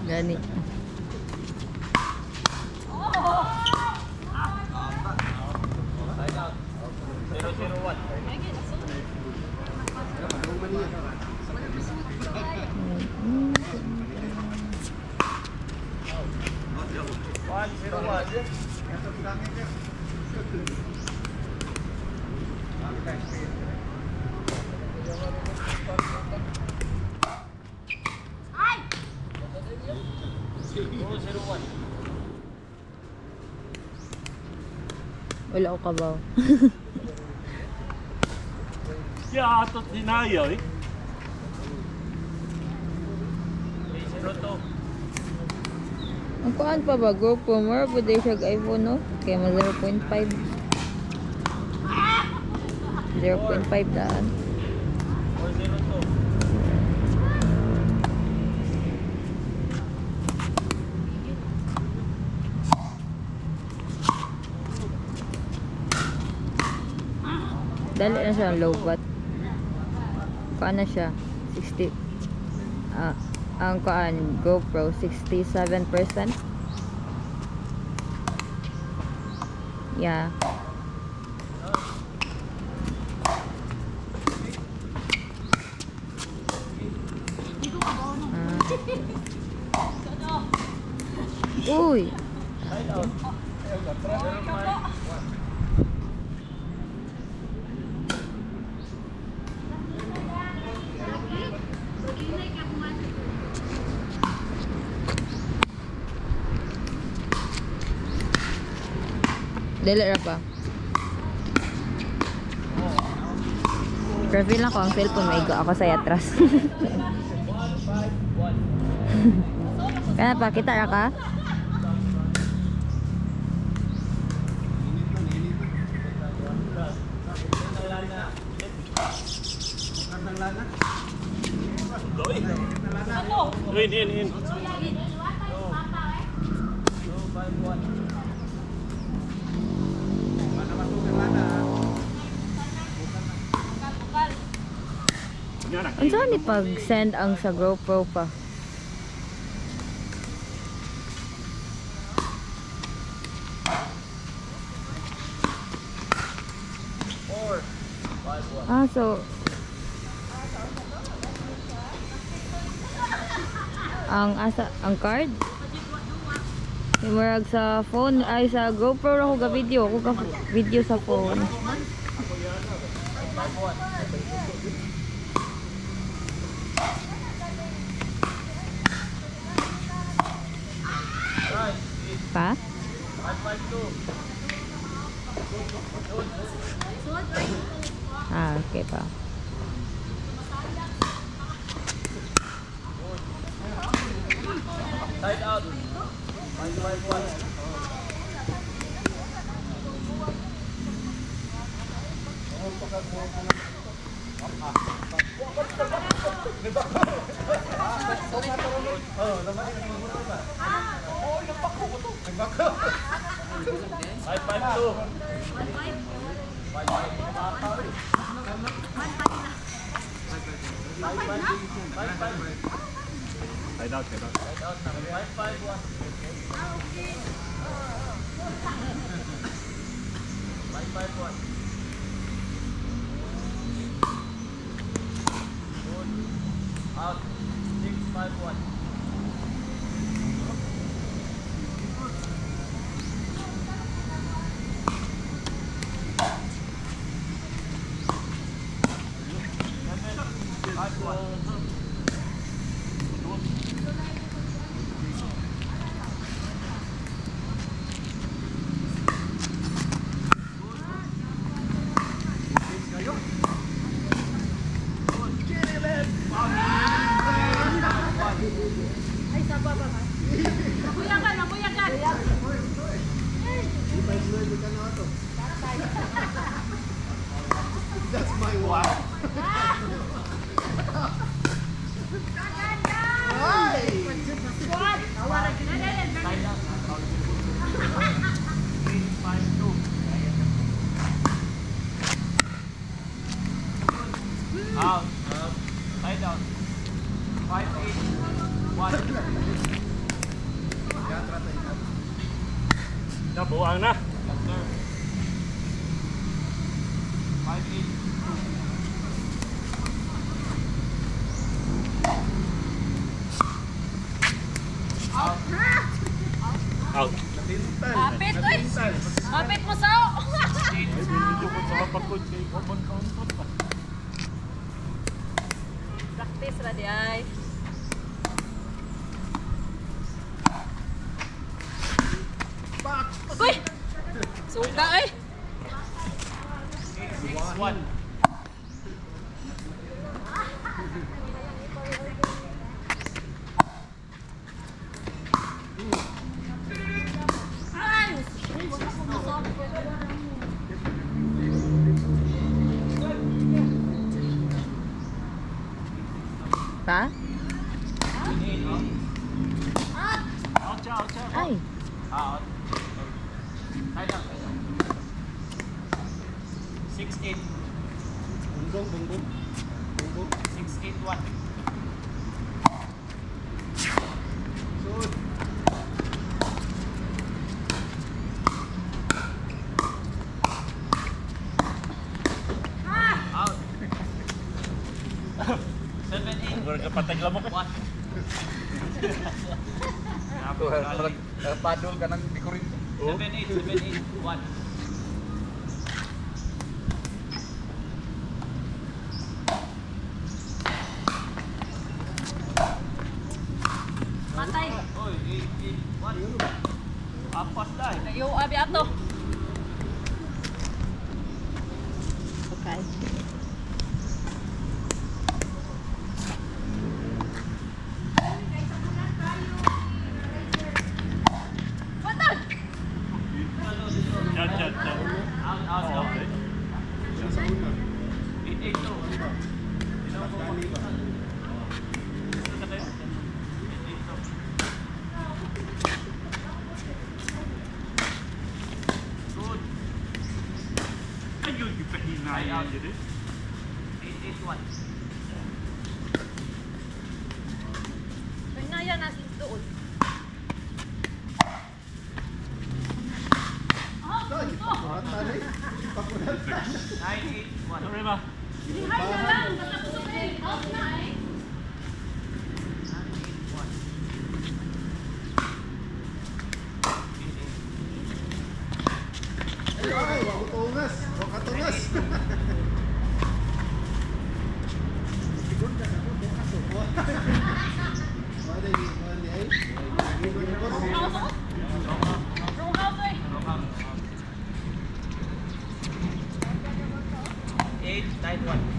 Gani. Wala ko kabaw. Ja, tot dinayo eh. Ang kuan pa ba? GoPro more po din siya iPhone no? Kaya mo 0.5. 0.5 daan. Dali na siya ang low bat. Kuan na siya 60. Ang kuan GoPro 67%. Yeah. Uy. Dili ra pa. Reveal na ko ang cellphone, may go ako sa atras. Kaya pa, kita ra ka? In. Ang saan ni pag-send ang sa GoPro pa? So ang card imurag sa phone ay sa GoPro ra ko ga video sa phone. Pa? Okay pa. Side out. 151. Side out. 551. 551. Out. 651. That's my wife. Out. Side down. 5-8. Yan, trata yan. Nabuang na. Sir. 5-8. Out. Natintal. Kapit, oy! Natintal. Kapit mo sao! Medyo ko sa kapagod kay Common Council pa. Practice ra di ay. Uy! Suga ay! 6-1. Ay! Pa? Out siya, out siya. Ay. Out. Side out. 6-8. Bunggong, bunggong. Bunggong. 6-8-1. Shoot. Out. 7-8. Mura ka patagla mo. 1. Padol ka ng bikurin. 7-8. 1. Matay! Oy, 8-8-1. Apas na eh. Layo abi ato. Okay. Patay! Chat, chat, chat. Out, out, out. Okay. Siya sa una. 8-8-2. Dali ba? Good. Ayun, yung pahinayan yun eh. 8-8-1. Pinaya na doon. Ay, pakuran na eh. Pakuran. 9-8-1. Sorry ba? Lihay na lang! Basta ko sa out na eh! 9-8-1. Ay, wag utungas. Wag katungas. Siguro na ako, bukas o. Mali, mali ay. Wrong out eh! 8-9-1.